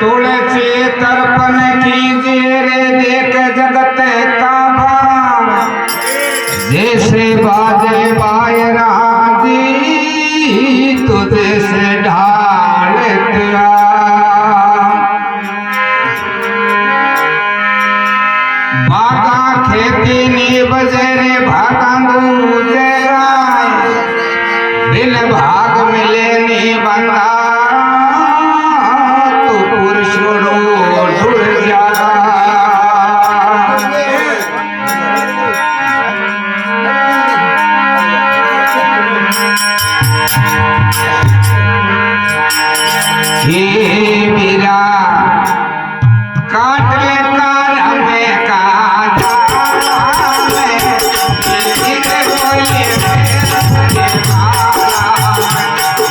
तुलसी तर्पण कीजिए रे देख जगत का भार, जैसे बाजे बायरा जी तुझे से ढाल दिया। बागा खेती नी बजरे भागंगू जराय, बिन भाग मिले नी बंदा तू पुरुषों ढुल जा। हे मीरा काट ले कार हमें काटा में, इधर बोले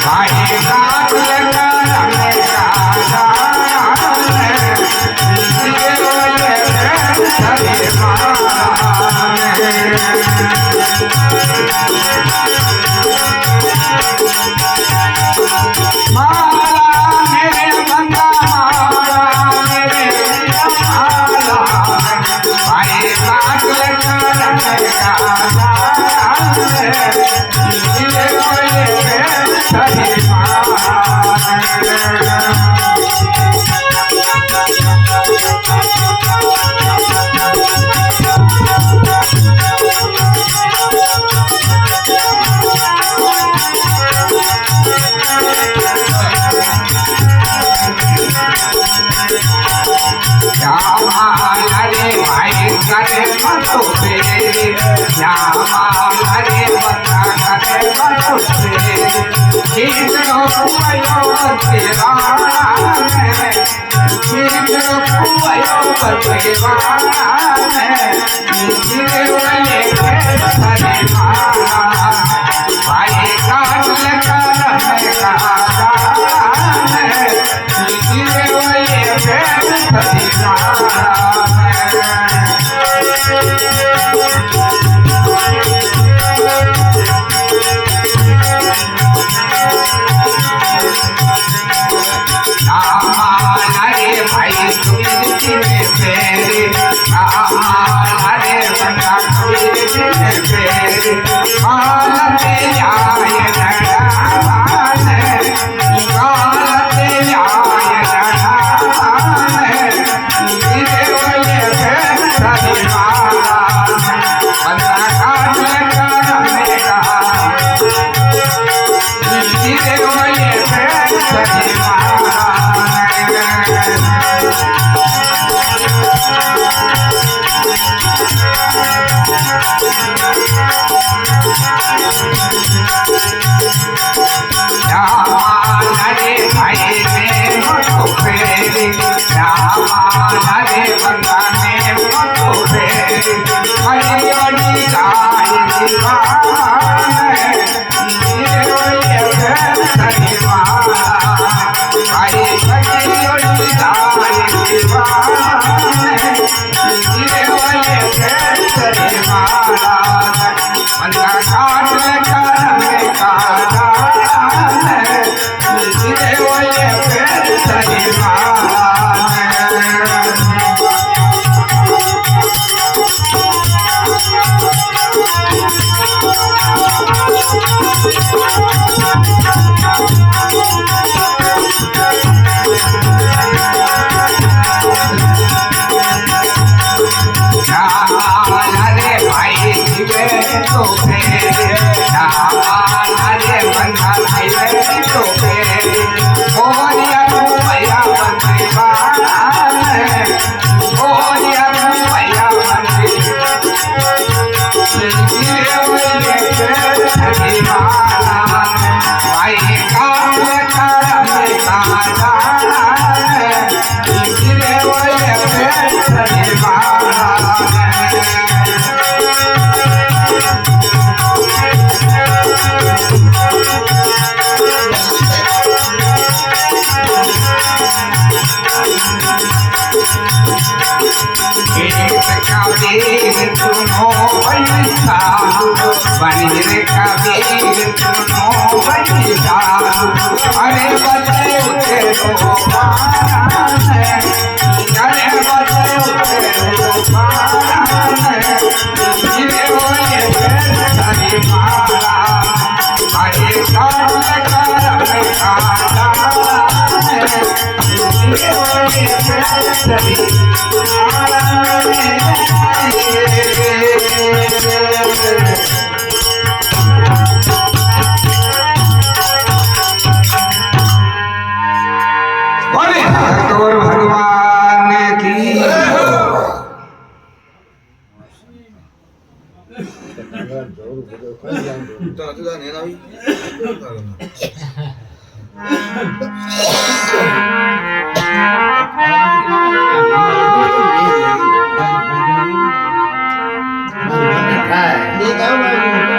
भाई काट ले कार हमें काटा में, इधर बोले हरे भाई करे मतो तेरे, श्यामा हरे बता करे मतो तेरे, जीतनो कुआयो तेरा है, जीतनो कुआयो तेरा है, जीते वाले हरे माला भाई काट ले कर मैं काटा है, जीते वाले हरे माला। हरे भाई तुझे फेरे, हरे बंदा तुझे फेरे, हालते आए नड़ान, हालते आए नड़ान, तेरे बोले हरे माला बंदा काट ले कर मैं काटा, तेरे बोले हरे माला। हरे भाई में मतो फेरे, हरे बंदा में मतो फेरे, हरियाणी गाय दीवान हरे माला भाई हरियाणी गाय दीवान हरे माला बंदा काट ले कर मैं काटा है, हरे माला। हरे भाई तो फेरे, हरे बंदा तो फेरे, बोलिया भैया बंदे बोलिया भैया बंदे हरे माला भाई काट ले कर मैं काटा है, हरे माला। वीर सुनो बैसा, बनीर का वीर सुनो बैसा, अरे बच्चे उठे रो भगवान की Đi đâu mà